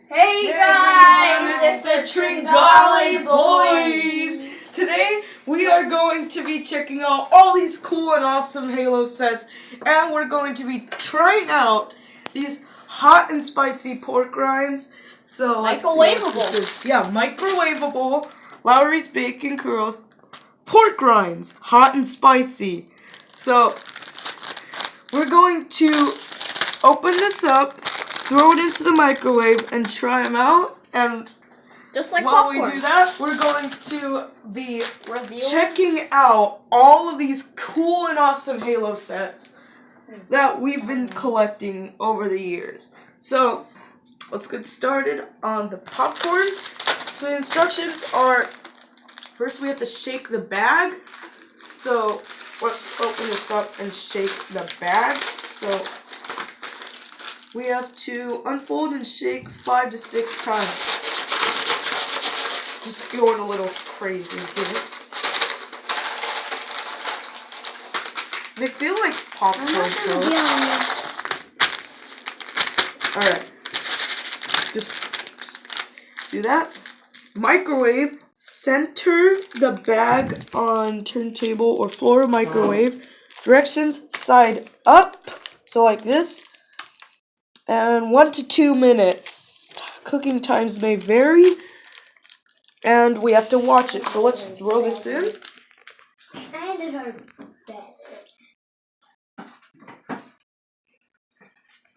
Hey guys, it's the TringaliBoyz. Today we are going to be checking out all these cool and awesome Halo sets, and we're going to be trying out these hot and spicy pork rinds. So Microwaveable. Yeah, microwaveable Lowry's Bacon Curls pork rinds, hot and spicy. So we're going to open this up, throw it into the microwave, and try them out. And just like while popcorn. we do that, we're going to be checking out all of these cool and awesome Halo sets that we've been collecting over the years. So let's get started on the popcorn. So the instructions are, first we have to shake the bag. So let's open this up and shake the bag. So we have to unfold and shake 5 to 6 times. Just going a little crazy here. They feel like popcorn. Alright. Just do that. Microwave. Center the bag on turntable or floor microwave. Directions side up. So like this. And 1 to 2 minutes. Cooking times may vary. And we have to watch it. So let's throw this in.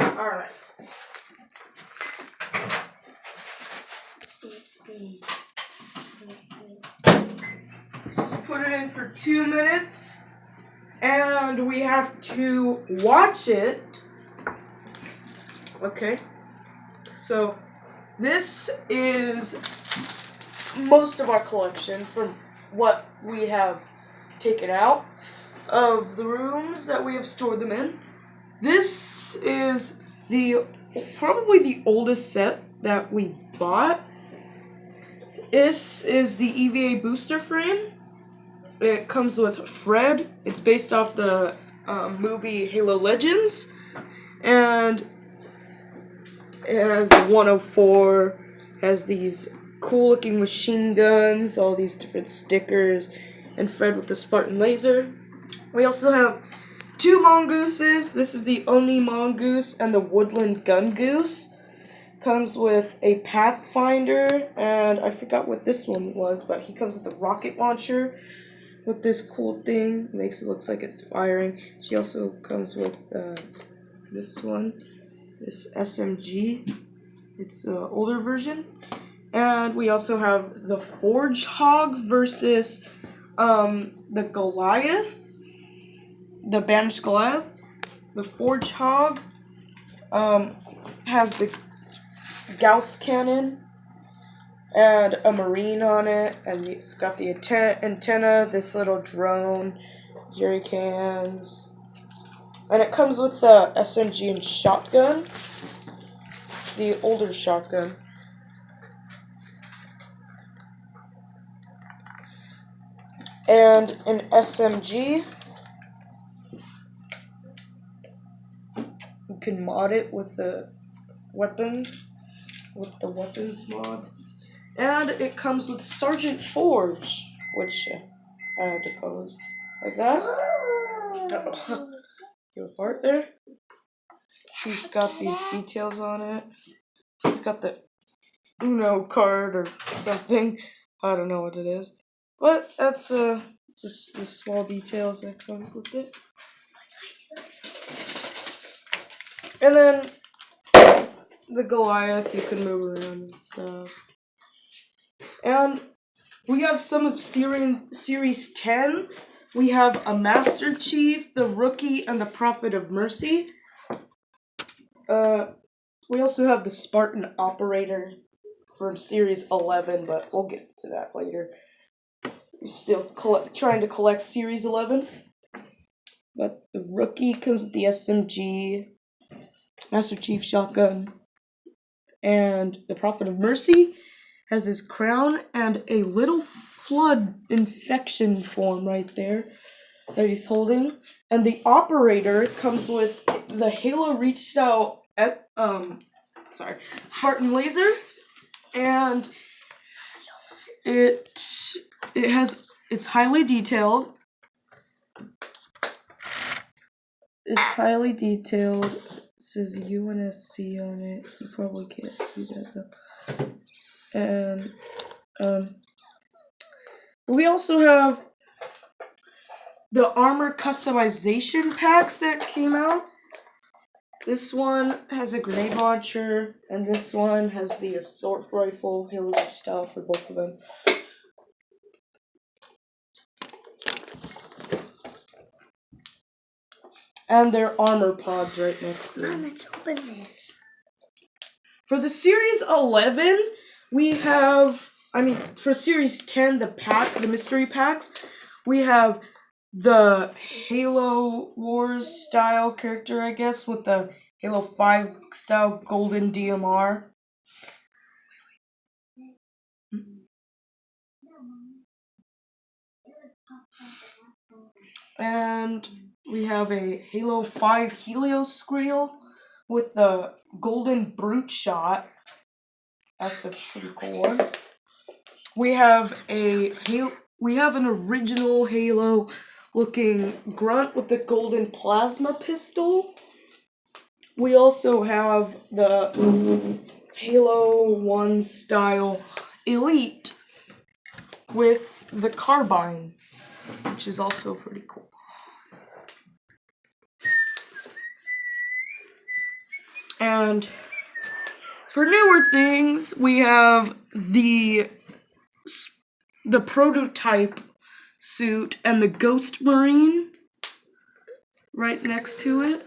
Alright. Just put it in for 2 minutes. And we have to watch it. Okay. So this is most of our collection from what we have taken out of the rooms that we have stored them in. This is probably the oldest set that we bought. This is the EVA booster frame. It comes with Fred. It's based off the movie Halo Legends. And it has 104, has these cool looking machine guns, all these different stickers, and Fred with the Spartan laser. We also have 2 mongooses. This is the Oni mongoose and the woodland gun goose. Comes with a Pathfinder, and I forgot what this one was, but he comes with a rocket launcher with this cool thing. Makes it look like it's firing. She also comes with this one, this SMG. It's the older version. And we also have the Forge Hog versus the Goliath, the banished Goliath. The Forge Hog has the Gauss cannon and a marine on it, and it's got the antenna, this little drone, jerry cans, and it comes with the SMG and shotgun, the older shotgun. And an SMG. You can mod it with the weapons, mods. And it comes with Sergeant Forge, which I had to pose like that. Uh-oh. You a fart there? He's got these details on it. He's got the Uno card or something. I don't know what it is. But that's just the small details that comes with it. And then the Goliath, you can move around and stuff. And we have some of Series 10. We have a Master Chief, the Rookie, and the Prophet of Mercy. We also have the Spartan Operator from Series 11, but we'll get to that later. We're still trying to collect Series 11. But the Rookie comes with the SMG, Master Chief shotgun, and the Prophet of Mercy has his crown and a little flood infection form right there that he's holding. And the Operator comes with the Halo Reached Out Spartan laser, and it's highly detailed. It's highly detailed. It says UNSC on it. You probably can't see that though. And we also have the armor customization packs that came out. This one has a grenade launcher, and this one has the assault rifle, Halo style for both of them. And their armor pods right next to them. Let's open this. For the Series 11, we have, for Series 10, the mystery packs, we have the Halo Wars style character, I guess, with the Halo 5 style golden DMR. And we have a Halo 5 Helios Skrill with the golden brute shot. That's a pretty cool one. We have an original Halo looking grunt with the golden plasma pistol. We also have the Halo 1 style Elite with the carbine, which is also pretty cool. And for newer things, we have the prototype suit and the Ghost Marine right next to it.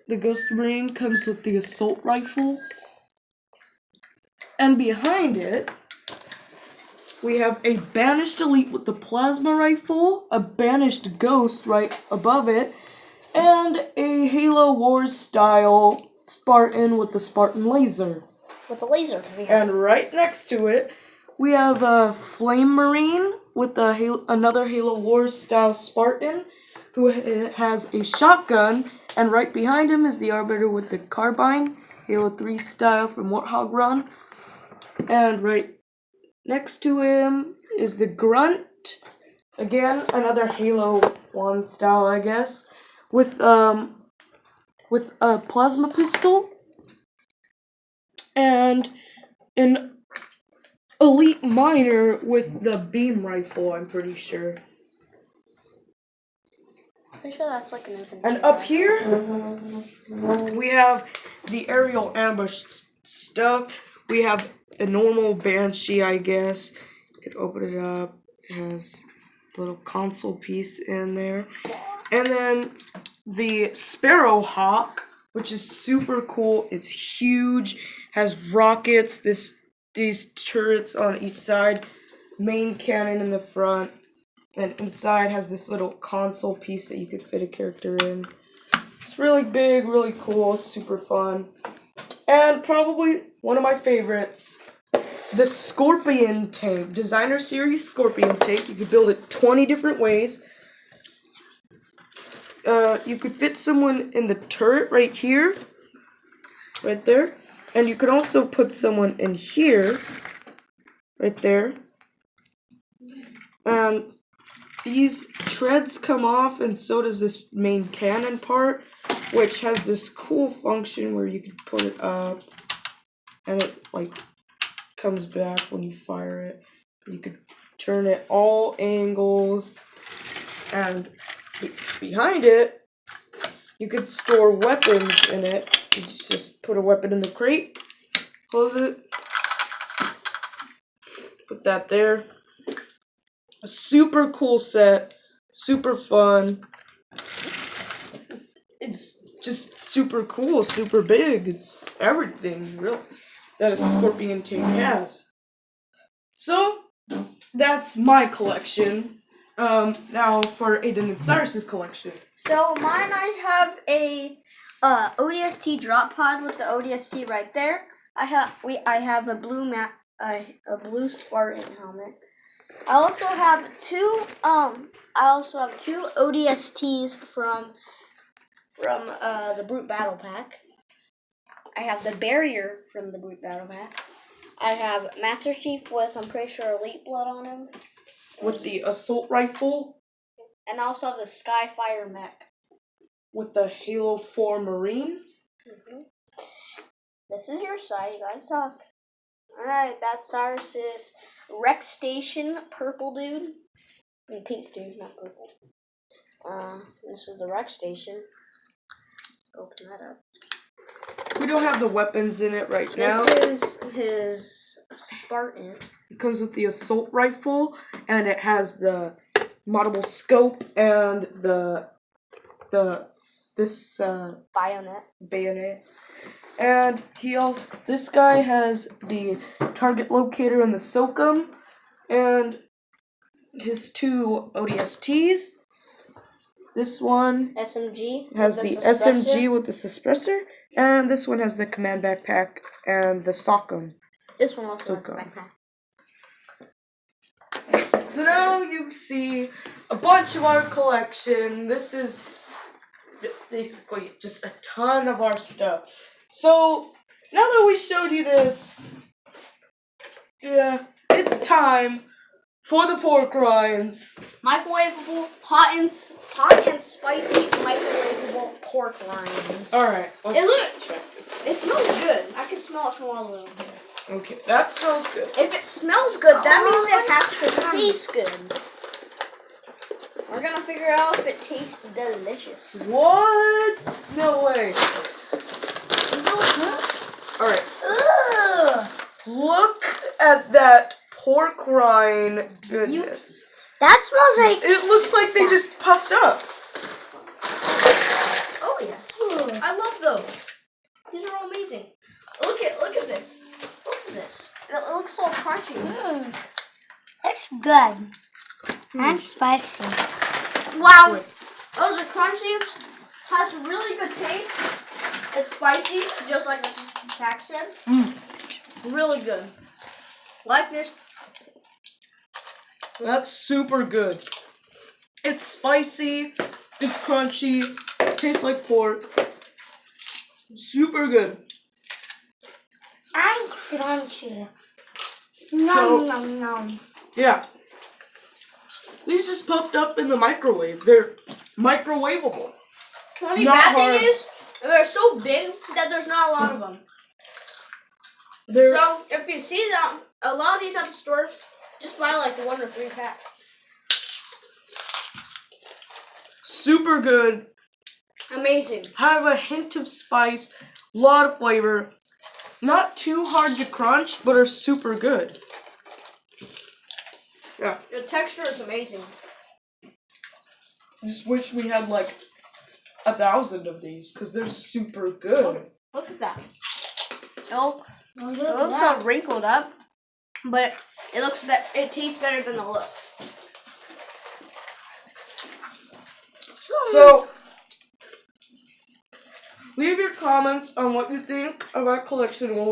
The Ghost Marine comes with the assault rifle. And behind it, we have a Banished Elite with the plasma rifle, a Banished Ghost right above it, and a Halo Wars style Spartan with the Spartan laser. With the laser. And right next to it, we have a Flame Marine with another Halo Wars style Spartan who has a shotgun, and right behind him is the Arbiter with the carbine, Halo 3 style from Warthog Run. And right next to him is the Grunt, again another Halo 1 style, I guess, with a plasma pistol and an Elite Miner with the beam rifle, I'm pretty sure. Pretty sure that's like an infantry. And up here, we have the aerial ambush stuff. We have a normal Banshee, I guess. You could open it up. It has a little console piece in there. And then the Sparrowhawk, which is super cool. It's huge, has rockets, these turrets on each side, main cannon in the front, and inside has this little console piece that you could fit a character in. It's really big, really cool, super fun. And probably one of my favorites, the Scorpion tank, Designer Series Scorpion tank. You could build it 20 different ways. You could fit someone in the turret right here, right there. And you could also put someone in here, right there. And these treads come off, and so does this main cannon part, which has this cool function where you can put it up, and it comes back when you fire it. You could turn it all angles, and behind it, you could store weapons in it. You just put a weapon in the crate, close it, put that there. A super cool set, super fun. It's just super cool, super big. It's everything, really, that a Scorpion tank has. So, that's my collection. Now for Aiden and Cyrus's collection. So mine, I have a ODST drop pod with the ODST right there. I have a blue blue Spartan helmet. I also have two ODSTs from the Brute Battle Pack. I have the barrier from the Brute Battle Pack. I have Master Chief with, I'm pretty sure, Elite Blood on him. With the assault rifle. And I also have the Skyfire mech. With the Halo 4 Marines. This is your side, you gotta talk. Alright, that's Cyrus's Rex Station purple dude. I mean, pink dude, not purple. This is the Rex Station. Open that up. We don't have the weapons in it right now. This is his Spartan. It comes with the assault rifle, and it has the moddable scope and this bayonet. And this guy has the target locator and the SOCOM, and his 2 ODSTs. This one SMG has the SMG with the suppressor, and this one has the command backpack and the SOCOM. This one also has a backpack. So now you see a bunch of our collection. This is basically just a ton of our stuff. So now that we showed you this, yeah, it's time for the pork rinds. Microwaveable, hot and spicy microwaveable pork rinds. Alright, let's check this. It smells good. I can smell it from all over here. Okay, that smells good. If it smells good, that means it has to taste good. We're gonna figure out if it tastes delicious. What? No way. Alright. Look at that pork rind goodness. That smells like... It looks like they just puffed up. Oh, yes. I love those. These are all amazing. Look at this. Look at this. It looks so crunchy. It's good. And spicy. Wow. Those are crunchy. Has really good taste. It's spicy, just like the pack said. Really good. Like this. That's super good. It's spicy. It's crunchy. Tastes like pork. Super good. And crunchy. Nom nom nom. Yeah. These just puffed up in the microwave. They're microwaveable. The only bad thing is, they're so big that there's not a lot of them. So, if you see them, a lot of these at the store, just buy like 1 or 3 packs. Super good. Amazing. Have a hint of spice, lot of flavor. Not too hard to crunch, but are super good. Yeah. The texture is amazing. Just wish we had like 1,000 of these, because they're super good. Look at that. It looks so wrinkled up, but it tastes better than it looks. So, leave your comments on what you think of our collection and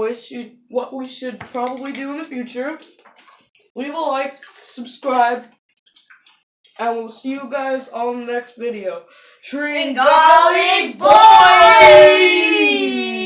what we should probably do in the future. Leave a like, subscribe, and we'll see you guys on the next video. TringaliBoyz!